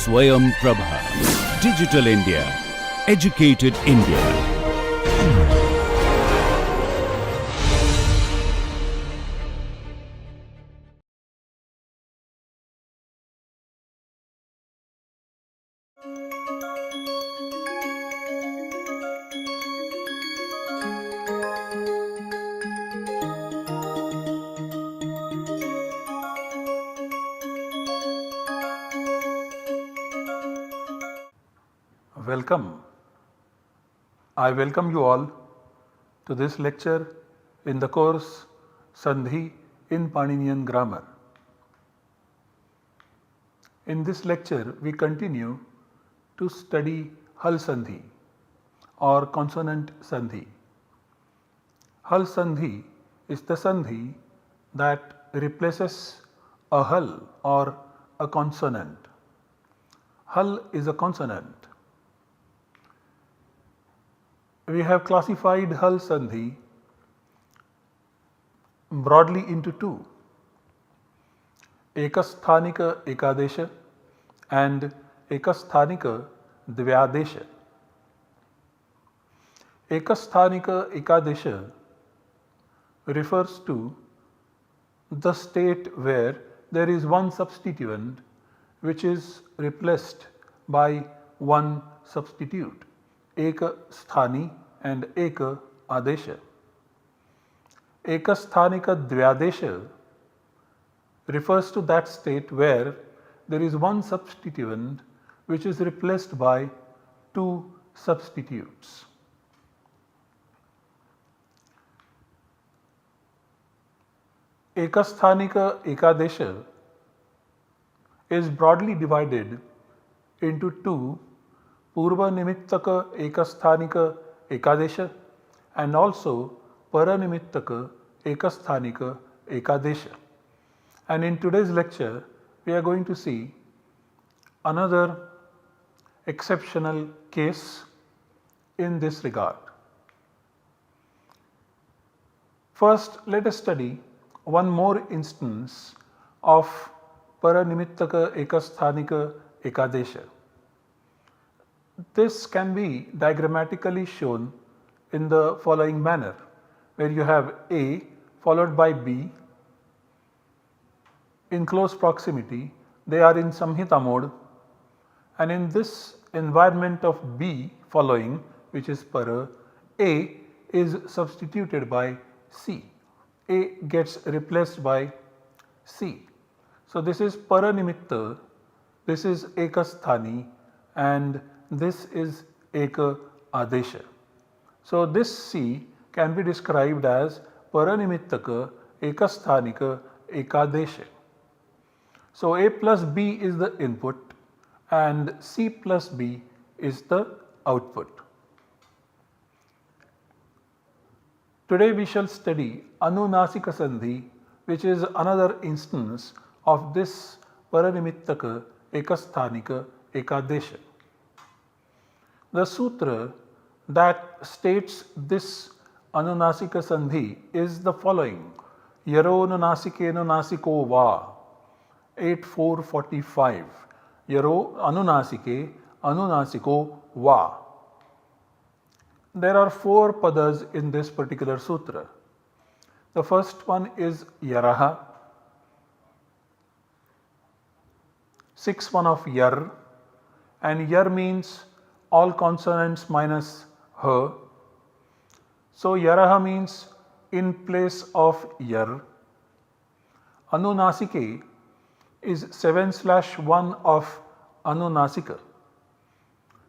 Swayam Prabha. Digital India. Educated India. Welcome. I welcome you all to this lecture in the course Sandhi in Paninian grammar. In this lecture, we continue to study Hal Sandhi or consonant Sandhi. Hal Sandhi is the Sandhi that replaces a hal or a consonant. Hal is a consonant. We have classified Hal Sandhi broadly into two: Ekasthanika Ekadesha and Ekasthanika Dvyadesha. Ekasthanika Ekadesha refers to the state where there is one substituent which is replaced by one substitute, Eka Sthani and Eka Adesha. Ekasthanika Dvyadesha refers to that state where there is one substituent which is replaced by two substitutes. Ekasthanika Ekadesha is broadly divided into two: Purva Nimittaka Ekasthanika Ekadesha and also Paranimittaka Ekasthanika Ekadesha. And in today's lecture, we are going to see another exceptional case in this regard. First, let us study one more instance of Paranimittaka Ekasthanika Ekadesha. This can be diagrammatically shown in the following manner, where you have A followed by B in close proximity. They are in Samhita mode, and in this environment of B following, which is Para, A is substituted by C. A gets replaced by C. So this is Paranimitta, this is Ekasthani, and this is Eka Adesha. So this C can be described as Paranimittaka Ekasthanika Ekadesha. So A plus B is the input and C plus B is the output. Today we shall study Anunasika Sandhi, which is another instance of this Paranimittaka Ekasthanika Ekadesha. The sutra that states this Anunasika Sandhi is the following: Yaro Anunasikeno Nasiko Va, 8445. Yaro Anunasike Anunasiko Va. There are four padas in this particular sutra. The first one is Yaraha, 6 one of Yar, and Yar means all consonants minus H. So Yaraha means in place of Yar. Anunasike is 7/1 of Anunasika.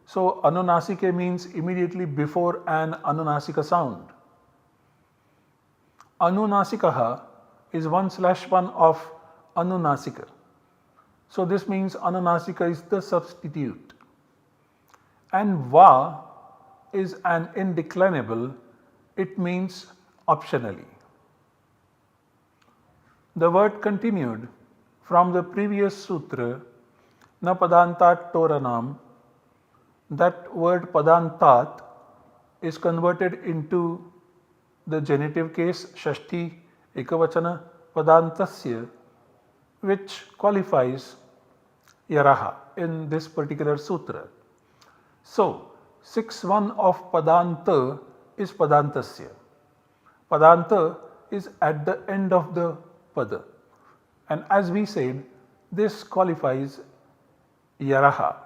So Anunasike means immediately before an Anunasika sound. Anunasikaha is 1/1 of Anunasika. So this means Anunasika is the substitute. And Va is an indeclinable, it means optionally. The word continued from the previous sutra, Na Padantat Toranam. That word Padantat is converted into the genitive case Shashti Ekavachana Padantasya, which qualifies yaraha in this particular sutra. So 6.1 of padanta is padantasya. Padanta is at the end of the pada, and as we said, this qualifies yaraha.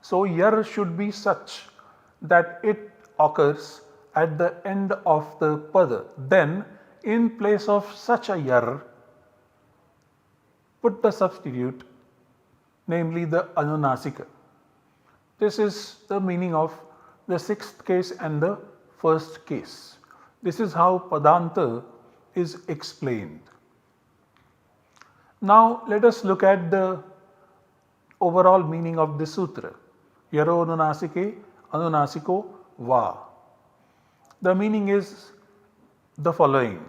So yar should be such that it occurs at the end of the pada. Then in place of such a yar, put the substitute, namely the anunasika. This is the meaning of the sixth case and the first case. This is how padanta is explained. Now let us look at the overall meaning of the sutra. Yaro anunasike, anunasiko va. The meaning is the following.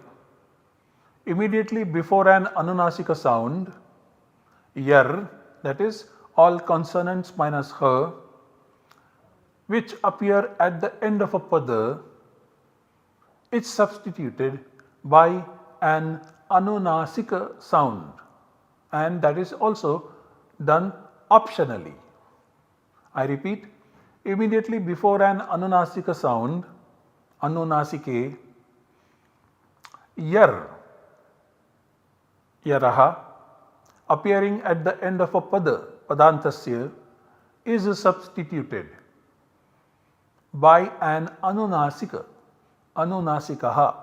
Immediately before an anunasika sound, yar, that is all consonants minus her, which appear at the end of a pada, is substituted by an anunasika sound, and that is also done optionally. I repeat, immediately before an anunasika sound, anunasike, yar, yaraha, appearing at the end of a pada, padantasya, is substituted by an anunasika, anunasikaha,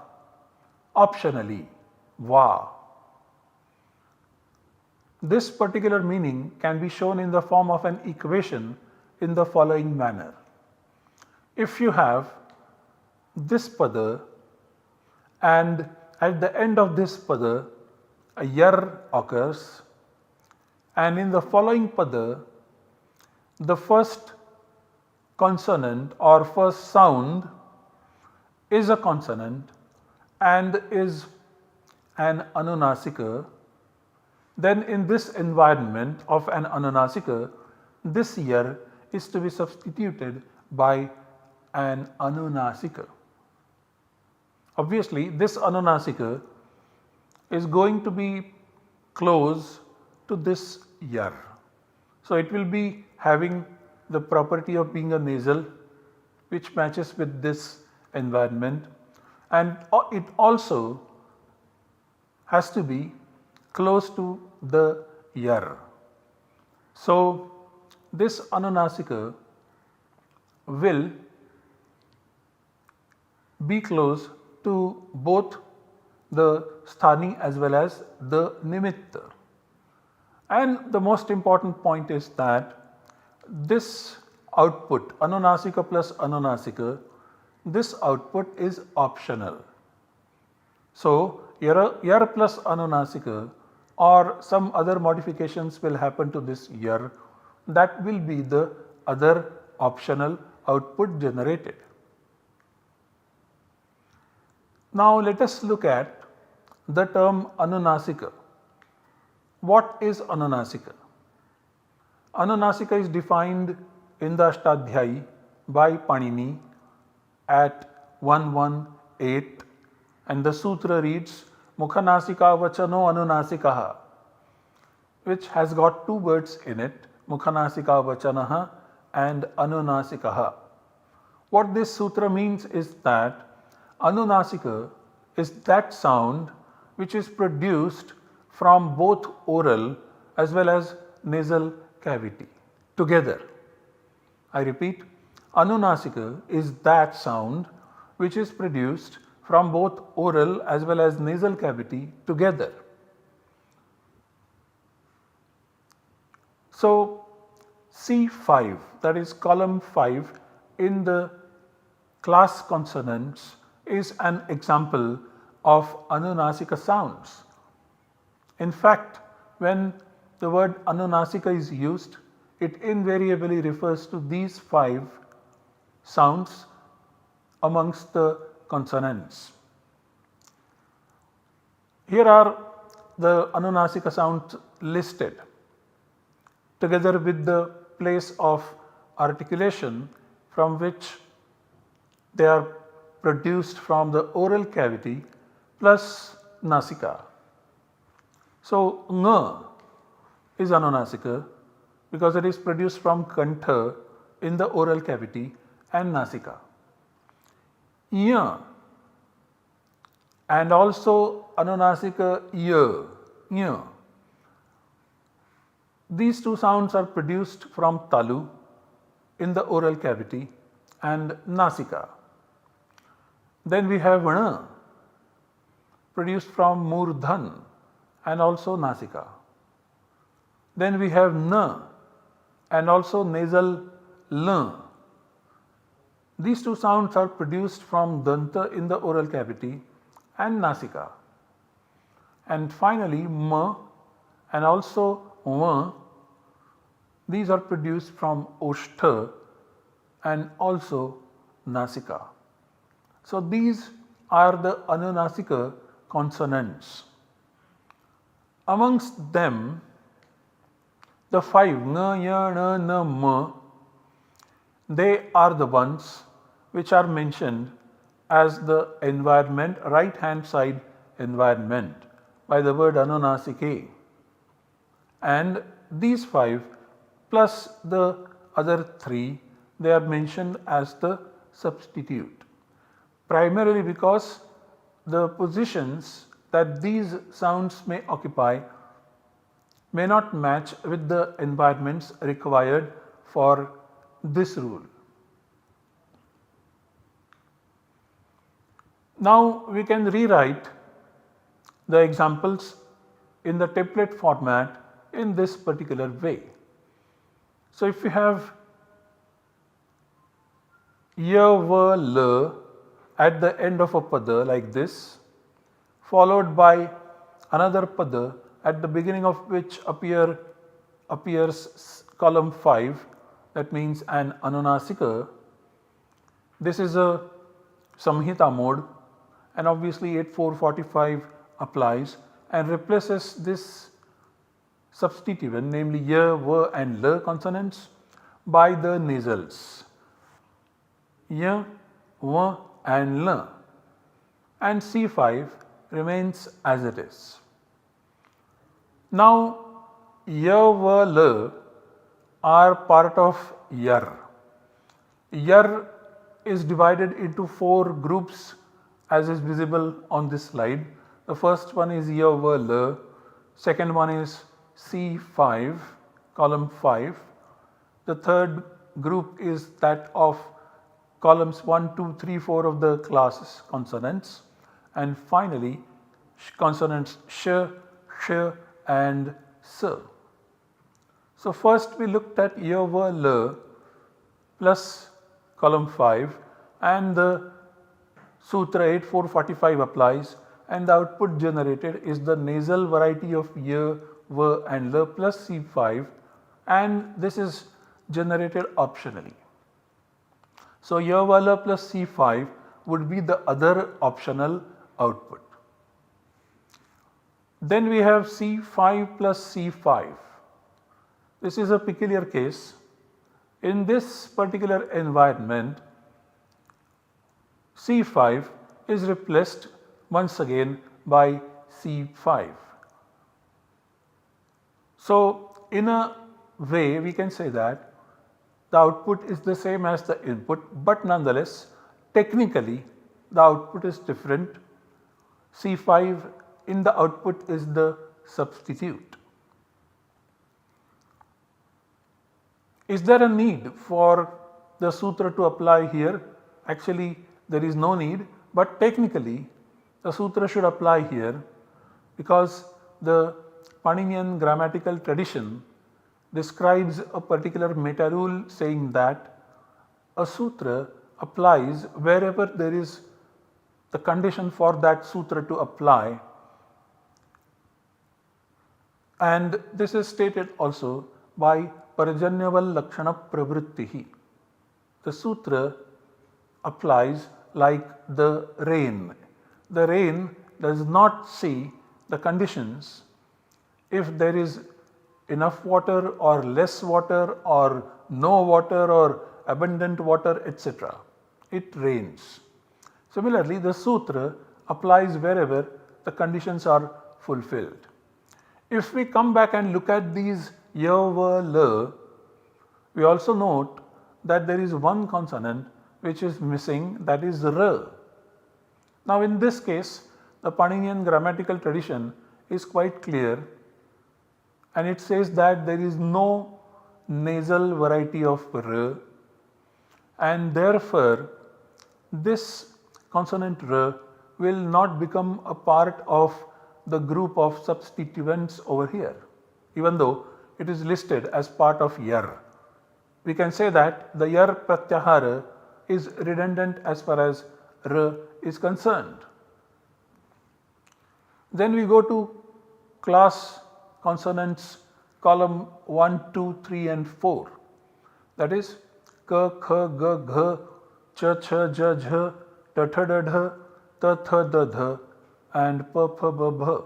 optionally, va. This particular meaning can be shown in the form of an equation in the following manner. If you have this pada and at the end of this pada a yar occurs, and in the following pada the first consonant or first sound is a consonant and is an anunasika, then in this environment of an anunasika, this yar is to be substituted by an anunasika. Obviously, this anunasika is going to be close to this yar. So it will be having the property of being a nasal, which matches with this environment, and it also has to be close to the yar. So this anunasika will be close to both the sthani as well as the nimitta. And the most important point is that this output, anunasika plus anunasika, this output is optional. So yar plus anunasika or some other modifications will happen to this yar, that will be the other optional output generated. Now let us look at the term anunasika. What is anunasika? Anunasika is defined in the Ashtadhyayi by Panini at 118, and the sutra reads Mukhanasika vachano anunasikaha, which has got two words in it, Mukhanasika vachanaha and anunasikaha. What this sutra means is that anunasika is that sound which is produced from both oral as well as nasal cavity together. I repeat, anunasika is that sound which is produced from both oral as well as nasal cavity together. So C5, that is column 5 in the class consonants, is an example of anunasika sounds. In fact, when the word anunasika is used, it invariably refers to these 5 sounds amongst the consonants. Here are the anunasika sounds listed together with the place of articulation from which they are produced from the oral cavity plus nasika. So ng is anunasika, because it is produced from kantha in the oral cavity and nasika. Y and also anunasika y. These two sounds are produced from talu in the oral cavity and nasika. Then we have vana produced from murdhan and also nasika. Then we have na and also nasal l. These two sounds are produced from danta in the oral cavity and nasika. And finally ma and also va, these are produced from oshtha and also nasika. So these are the anunasika consonants. Amongst them, the five nga, ya, na, na, ma, they are the ones which are mentioned as the environment, right hand side environment by the word anunasike. And these five plus the other three, they are mentioned as the substitute, primarily because the positions that these sounds may occupy may not match with the environments required for this rule. Now we can rewrite the examples in the template format in this particular way. So if we have ya, va, la at the end of a pada like this, followed by another pada at the beginning of which appears column 5, that means an anunasika. This is a samhita mode, and obviously 8445 applies and replaces this substituent, namely ya, va and la consonants by the nasals ya, va and la, and C5 remains as it is. Now ya, va, la are part of yar. Yar is divided into 4 groups as is visible on this slide. The first one is ya, va, la, second one is C5, column 5. The third group is that of columns 1, 2, 3, 4 of the class consonants, and finally consonants sh, sh and s. So first we looked at ya, va, la plus column 5, and the sutra 8445 applies, and the output generated is the nasal variety of ya, va and la plus C5, and this is generated optionally. So ya, va, la plus C5 would be the other optional output. Then we have C5 plus C5. This is a peculiar case. In this particular environment, C5 is replaced once again by C5. So in a way we can say that the output is the same as the input, but nonetheless technically the output is different. C5 in the output is the substitute. Is there a need for the sutra to apply here? Actually there is no need, but technically the sutra should apply here because the Paninian grammatical tradition describes a particular meta rule saying that a sutra applies wherever there is the condition for that sutra to apply, and this is stated also by Parjanyaval Lakshana Pravrittihi. The sutra applies like the rain. The rain does not see the conditions if there is enough water or less water or no water or abundant water, etc. It rains. Similarly, the sutra applies wherever the conditions are fulfilled. If we come back and look at these y, v, l, we also note that there is one consonant which is missing, that is r. Now in this case the Paninian grammatical tradition is quite clear, and it says that there is no nasal variety of r, and therefore this consonant r will not become a part of the group of substituents over here, even though it is listed as part of yar. We can say that the yar pratyahara is redundant as far as r is concerned. Then we go to class consonants column 1, 2, 3 and 4, that is k, kh, g, gh, ch, ch, j, jh, t, th, d, dh, t, th, d, dh and p, ph, b, bh.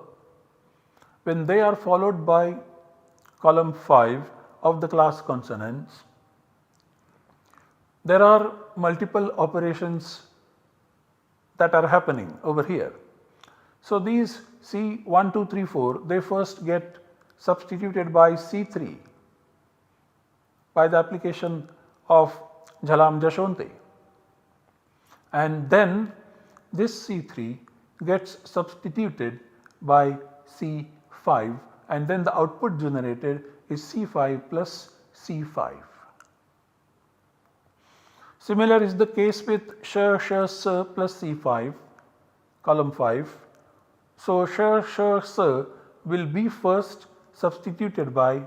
When they are followed by column 5 of the class consonants, there are multiple operations that are happening over here. So these C1, 2, 3, 4, they first get substituted by C3 by the application of Jhalam Jashonte, and then this C3 gets substituted by C5, and then the output generated is C5 plus C5. Similar is the case with sh, s plus C5, column 5. So sh, s will be first substituted by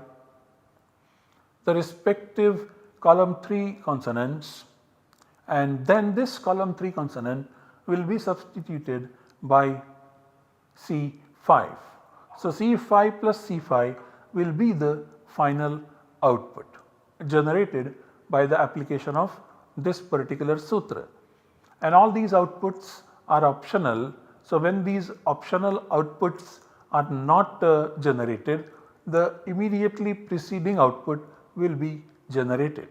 the respective column 3 consonants, and then this column 3 consonant will be substituted by C5. So C5 plus C5 will be the final output generated by the application of this particular sutra, and all these outputs are optional. So when these optional outputs are not generated, the immediately preceding output will be generated.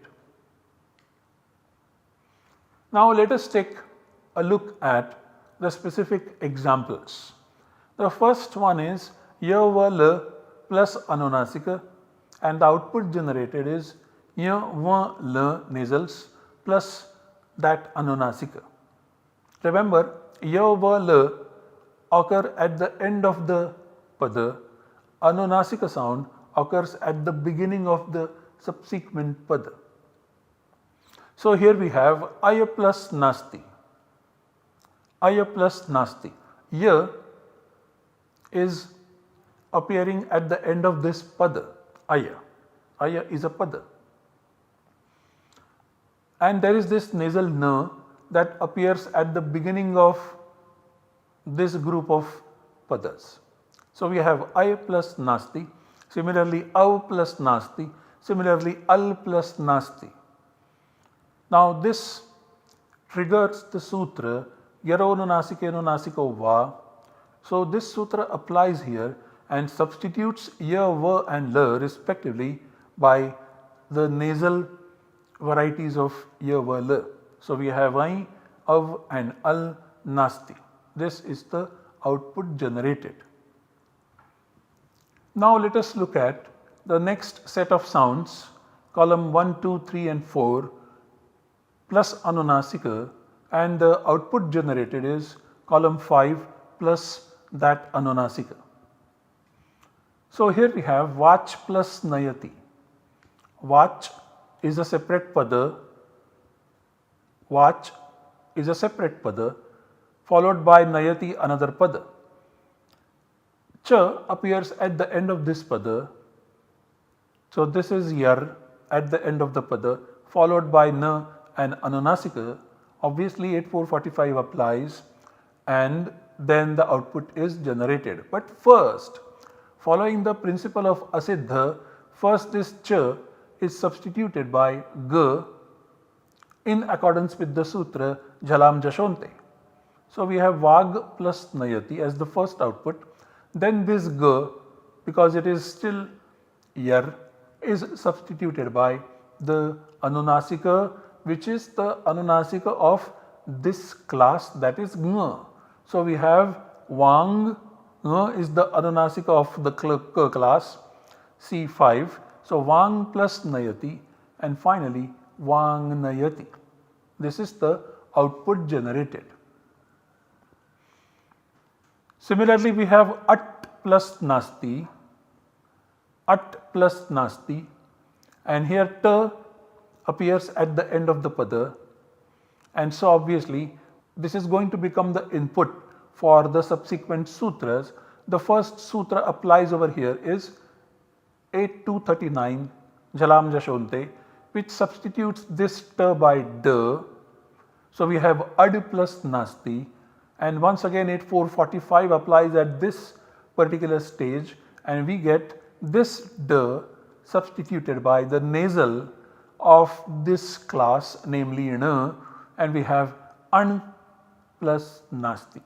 Now let us take a look at the specific examples. The first one is y, v, l plus anunasika, and the output generated is y, v, l nasals plus that anunasika. Remember, y, v, l occur at the end of the pada, anunasika sound occurs at the beginning of the subsequent pada. So here we have ay plus nasti. Ay plus nasti. Y is appearing at the end of this pada, aya. Aya is a pada. And there is this nasal n that appears at the beginning of this group of padas. So we have ay plus nasti, similarly av plus nasti, similarly al plus nasti. Now this triggers the sutra yaro nunasike nunasiko va. So this sutra applies here and substitutes ya, va and la respectively by the nasal varieties of ya, va, la. So we have ai, av and al nasti. This is the output generated. Now let us look at the next set of sounds, column 1, 2, 3 and 4 plus anunasika, and the output generated is column 5 plus that anunasika. So here we have vach plus nayati. Vach is a separate pada, vach is a separate pada followed by nayati another pada. Cha appears at the end of this pada. So this is yar at the end of the pada followed by na and anunasika. Obviously 8445 applies and then the output is generated. But first, following the principle of asiddha, first this cha is substituted by g in accordance with the sutra Jhalam Jashonte. So we have vag plus nayati as the first output, then this g, because it is still yar, is substituted by the anunasika, which is the anunasika of this class, that is ng. So we have wang, ng is the anunasika of the class C5. So Vang plus Nayati and finally Vang Nayati. This is the output generated. Similarly, we have At plus Nasti, At plus Nasti, and here T appears at the end of the pada, and so obviously this is going to become the input for the subsequent sutras. The first sutra applies over here is 8239 Jalam Jashonte, which substitutes this T by D. So we have Ad plus Nasti, and once again 8445 applies at this particular stage, and we get this D substituted by the nasal of this class, namely N, and we have An plus Nasti.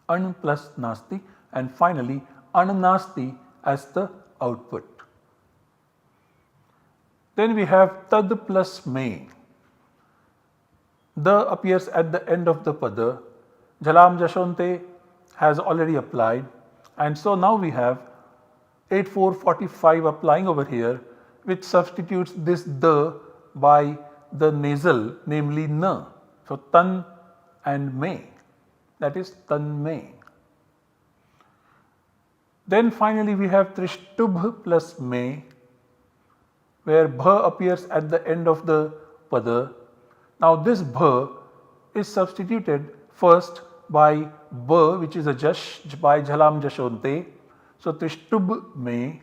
An plus Nasti, and finally Ananasti as the output. Then we have Tad plus Me. The appears at the end of the pada. Jalam Jashonte has already applied, and so now we have 8445 applying over here, which substitutes this D by the nasal, namely N. So Tan and Me, that is Tan Me. Then finally we have Trishtubh plus Me, where Bha appears at the end of the pada. Now this Bha is substituted first by B, which is a Jash by Jhalam Jashonte. So Trishtubh Me,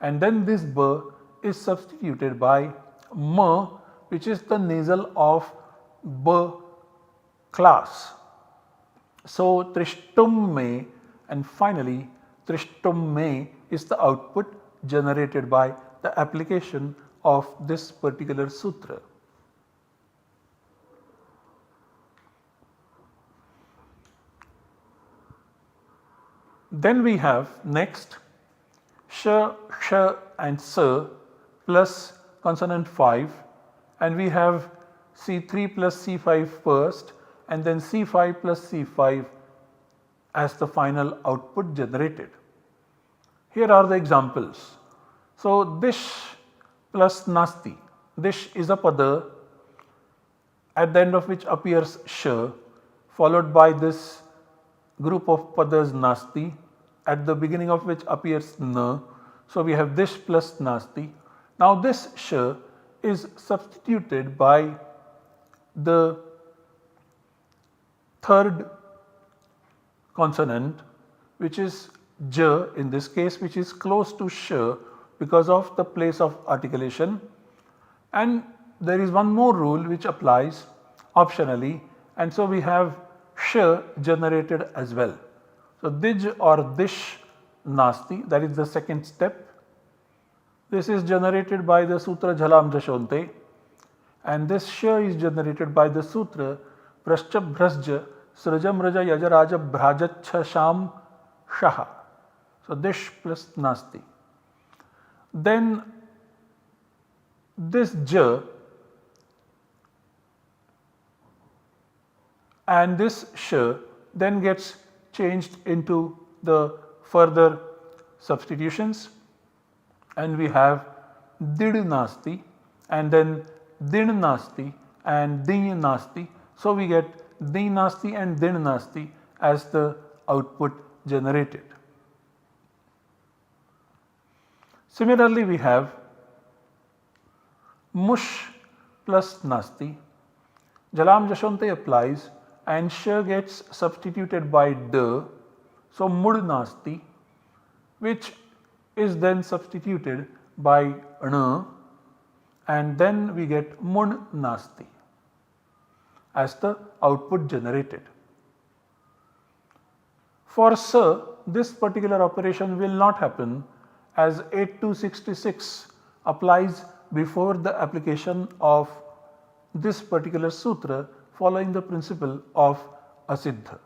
and then this B is substituted by M, which is the nasal of B class. So Trishtum Me, and finally Trishtum Me is the output generated by the application of this particular sutra. Then we have next Sh, Sh and S plus consonant 5, and we have C3 plus C5 first, and then C5 plus C5 as the final output generated. Here are the examples. So Dish plus Nasti. Dish is a pada at the end of which appears Sh, followed by this group of padas Nasti, at the beginning of which appears N. So we have Dish plus Nasti. Now this Sh is substituted by the third consonant, which is J in this case, which is close to Sh because of the place of articulation. And there is one more rule which applies optionally, and so we have Sh generated as well. So Dij or Dish Nasti, that is the second step. This is generated by the sutra Jhalam Jashonte, and this Sh is generated by the sutra Prascha Bhrasja Srajam Raja Yajaraja Bhrajacha Sham Shaha. So Dish plus Nasti. Then this J and this Sh then gets changed into the further substitutions, and we have Did Nasti and then Din Nasti and Din Nasti. So we get Din Nasti and Din Nasti as the output generated. Similarly, we have Mush plus Nasti. Jalam Jashonte applies and Sh gets substituted by D. So Mud Nasti, which is then substituted by N, and then we get Mun Nasti as the output generated. For S, this particular operation will not happen, as 8266 applies before the application of this particular sutra, following the principle of Asiddha.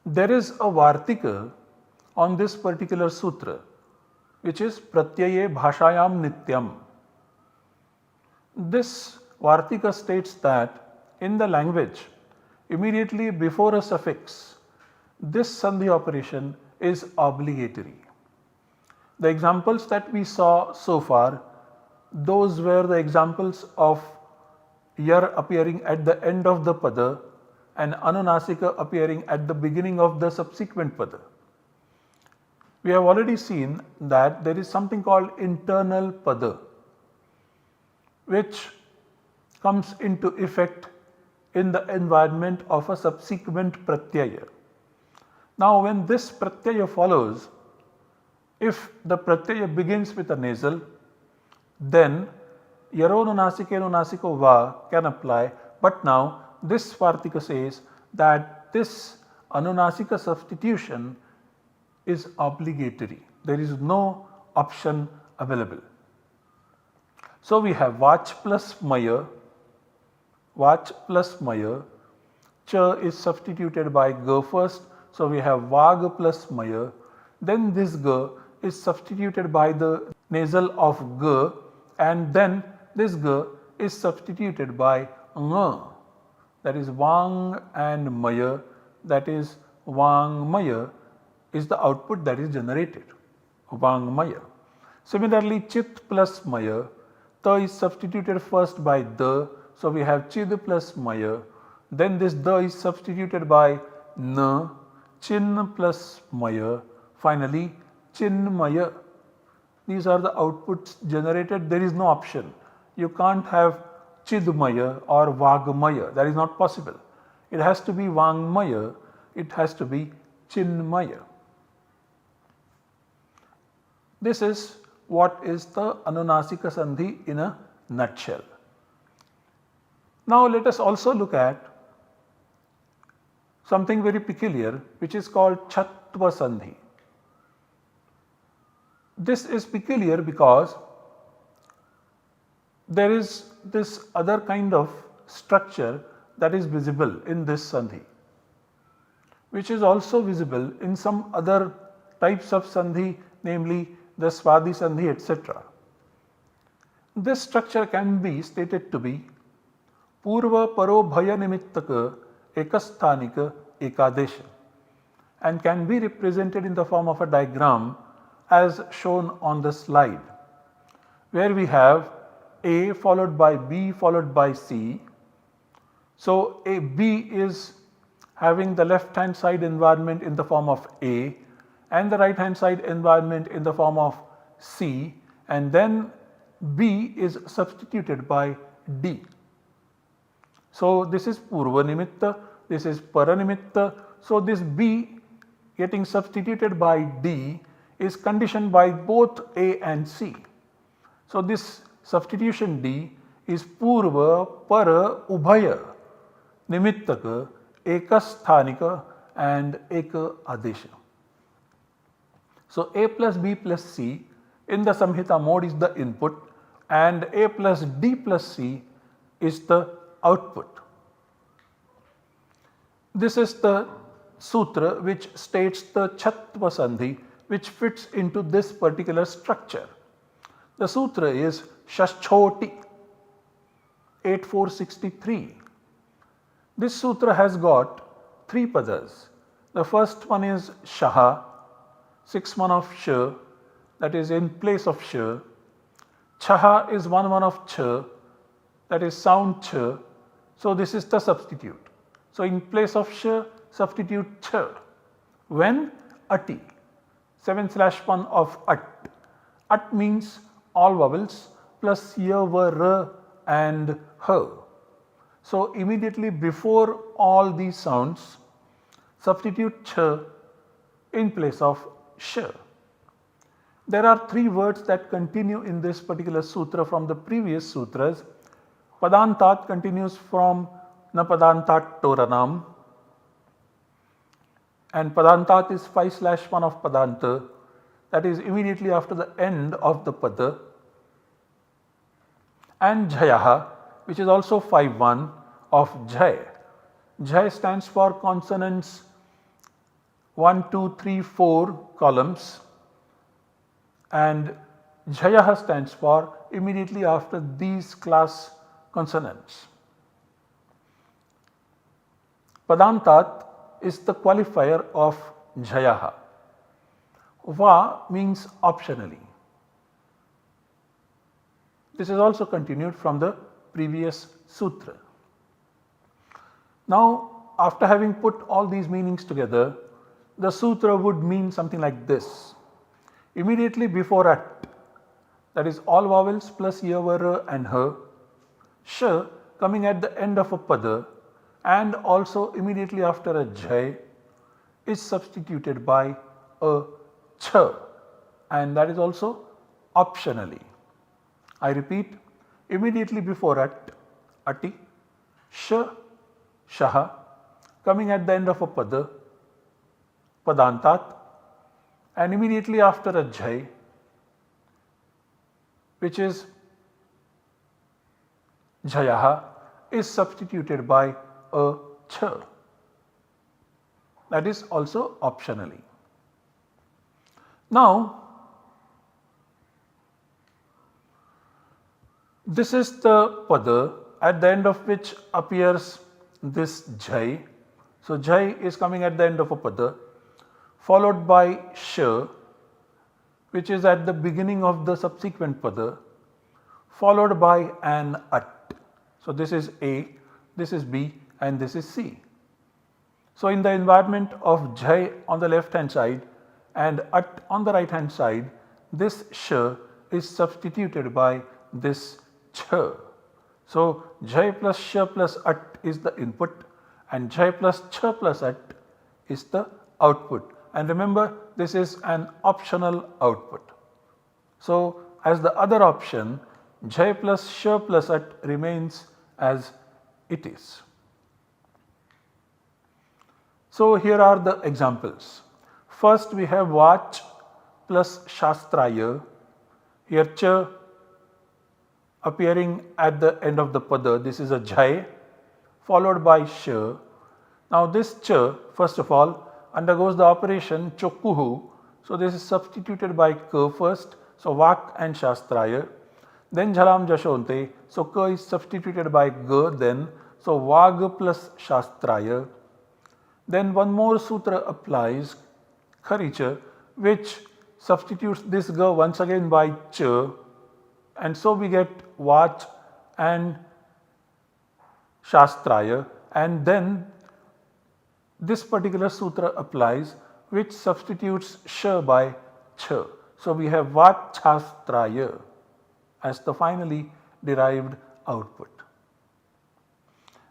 There is a Vartika on this particular sutra, which is Pratyaye Bhashayam Nityam. This Vartika states that in the language, immediately before a suffix, this sandhi operation is obligatory. The examples that we saw so far, those were the examples of yar appearing at the end of the pada and anunasika appearing at the beginning of the subsequent pada. We have already seen that there is something called internal pada, which comes into effect in the environment of a subsequent pratyaya. Now when this pratyaya follows, if the pratyaya begins with a nasal, then yaronunasiko va can apply, but now this Vartika says that this anunasika substitution is obligatory. There is no option available. So we have vach plus maya, cha is substituted by ga first, so we have vag plus maya, then this ga is substituted by the nasal of ga, and then this ga is substituted by nga, that is vang and maya, that is vang maya is the output that is generated, vang maya. Similarly, chit plus maya, ta is substituted first by da, so we have chid plus maya, then this da is substituted by na, chin plus maya, finally chinmaya. These are the outputs generated. There is no option. You can't have chidmaya or vagmaya. That is not possible. It has to be vangmaya. It has to be chinmaya. This is what is the anunasika sandhi in a nutshell. Now let us also look at something very peculiar, which is called chatva sandhi. This is peculiar because there is this other kind of structure that is visible in this sandhi, which is also visible in some other types of sandhi, namely the swadi sandhi, etc. This structure can be stated to be purva paro bhaya nimittaka ekasthanika ekadesha and can be represented in the form of a diagram as shown on the slide, where we have A followed by B followed by C. So a B is having the left hand side environment in the form of A and the right hand side environment in the form of C, and then B is substituted by D. So this is purva nimitta, this is para nimitta. So this B getting substituted by D is conditioned by both A and C. So this substitution D is purva para ubhaya nimittaka ekasthanika and eka adesha. So A plus B plus C in the Samhita mode is the input and A plus D plus C is the output. This is the sutra which states the chatva sandhi, which fits into this particular structure. The sutra is Shashchoti 8463. This sutra has got 3 padas. The first one is Shaha, 6-1 of Sh, that is in place of Sh. Chaha is 1-1 of Ch, that is sound Ch. So this is the substitute. So in place of Sh, substitute Ch. When? Ati. 7/1 of At. At means all vowels plus Ya, Va, Ra and H. So immediately before all these sounds, substitute Ch in place of Sh. There are 3 words that continue in this particular sutra from the previous sutras. Padantat continues from Na Padantat Toranam, and Padantat is 5/1 of Padanta, that is immediately after the end of the pada, and Jhayaha, which is also 5/1 of Jhay. Jhay stands for consonants 1, 2, 3, 4 columns, and Jhayaha stands for immediately after these class consonants. Padantat is the qualifier of jhayaha. Va means optionally. This is also continued from the previous sutra. Now, after having put all these meanings together, the sutra would mean something like this. Immediately before at, that is all vowels plus ya, va, and her, sh coming at the end of a pada, and also immediately after a jhay is substituted by a ch, and that is also optionally. I repeat, immediately before at, ati, sh, shaha, coming at the end of a pada, padantat, and immediately after a jhay, which is jhayaha, is substituted by a ch. That is also optionally. Now, this is the pada at the end of which appears this jhay. So, jhay is coming at the end of a pada, followed by sh, which is at the beginning of the subsequent pada, followed by an at. So, this is A, this is B, and this is C. So, in the environment of jhay on the left hand side and at on the right hand side, this sh is substituted by this ch. So, jhay plus sh plus at is the input and jhay plus ch plus at is the output. And remember, this is an optional output. So, as the other option, jhay plus sh plus at remains as it is. So, here are the examples. First, we have vach plus shastraya. Here, ch appearing at the end of the pada. This is a jhay followed by sh. Now, this ch, first of all, undergoes the operation chokkuhu. So, this is substituted by ka first. So, vak and shastraya. Then jhalam jashonte. So, ka is substituted by ga then. So, vag plus shastraya. Then one more sutra applies, kharicha, which substitutes this ga once again by ch, and so we get vach and shastraya, and then this particular sutra applies which substitutes sh by ch. So, we have vachastraya as the finally derived output.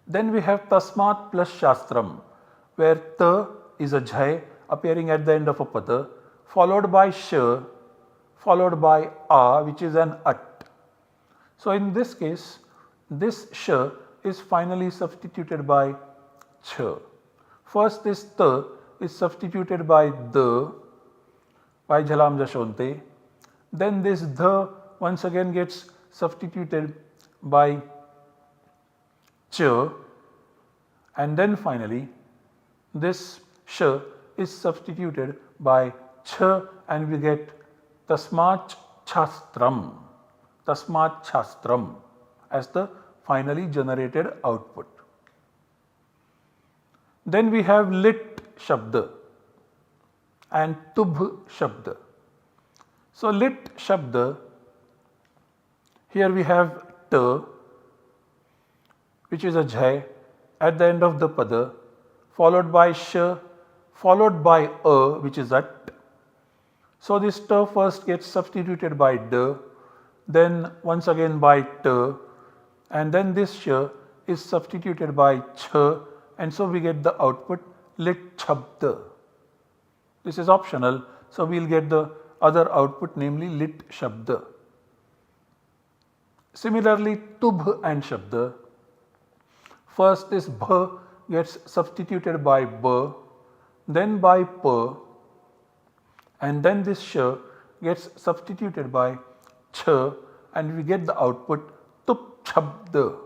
Then we have tasmat plus shastram, where ta is a jhay appearing at the end of a pada, followed by sh, followed by a, which is an at. So, in this case, this sh is finally substituted by ch. First, this ta is substituted by the, by jhalam jashonte. Then this dha once again gets substituted by ch, and then finally this sh is substituted by ch, and we get tasmat chastram, tasmat chastram as the finally generated output. Then we have lit shabda and tubh shabda. So, lit shabda, here we have ta, which is a jhay at the end of the pada, followed by sh, followed by a, which is at. So, this ta first gets substituted by d, then once again by ta, and then this sh is substituted by ch, and so we get the output lit shabda. This is optional, so we will get the other output, namely lit shabda. Similarly, tubh and shabda. First, this bha gets substituted by ba, then by pa, and then this sh gets substituted by ch, and we get the output tup shabda.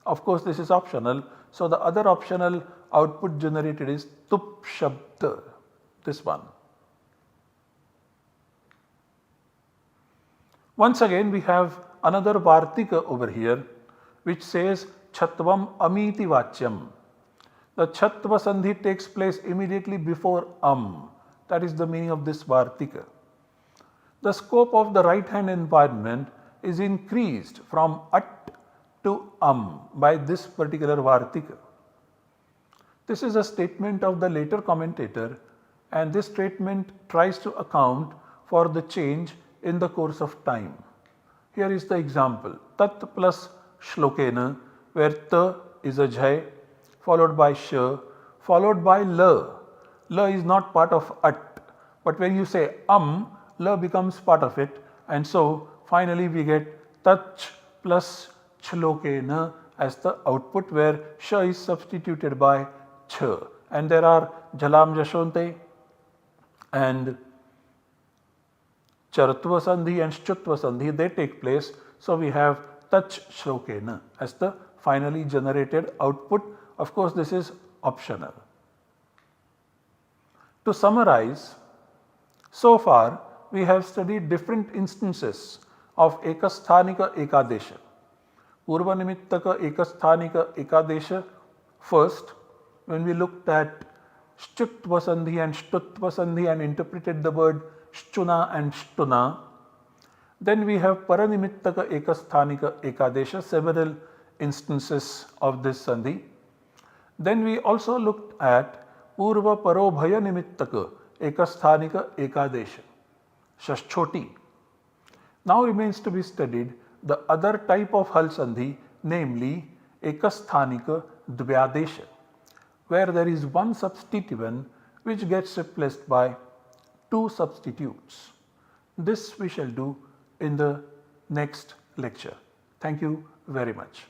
Of course, this is optional, so the other optional output generated is tup shabda, this one. Once again, we have another Vartika over here, which says Chatvam Amiti Vachyam. The Chatva Sandhi takes place immediately before That is the meaning of this Vartika. The scope of the right hand environment is increased from At to by this particular Vartika. This is a statement of the later commentator, and this statement tries to account for the change in the course of time. Here is the example: Tat plus Shlokena, where Ta is a Jhay, followed by Sh, followed by La. La is not part of At, but when you say La becomes part of it, and so finally we get Tach plus Chlokena as the output, where Sh is substituted by Ch, and there are Jhalam Jashonte and Charatva Sandhi and Shchutva Sandhi, they take place. So we have Tach Shlokena as the finally generated output. Of course, this is optional. To summarize, so far we have studied different instances of Ekasthanika Ekadesha. Purvanimittaka Ekasthanika Ekadesha first, when we looked at Shchutva Sandhi and Shtutva Sandhi and interpreted the word Shchuna and Shtuna. Then we have Paranimittaka Ekasthanika Ekadesha, several instances of this Sandhi. Then we also looked at Purva Parobhaya Nimittaka Ekasthanika Ekadesha, Shashchoti. Now remains to be studied the other type of Hal Sandhi, namely Ekasthanika Dvyadesha, where there is one substituent which gets replaced by two substitutes. This we shall do in the next lecture. Thank you very much.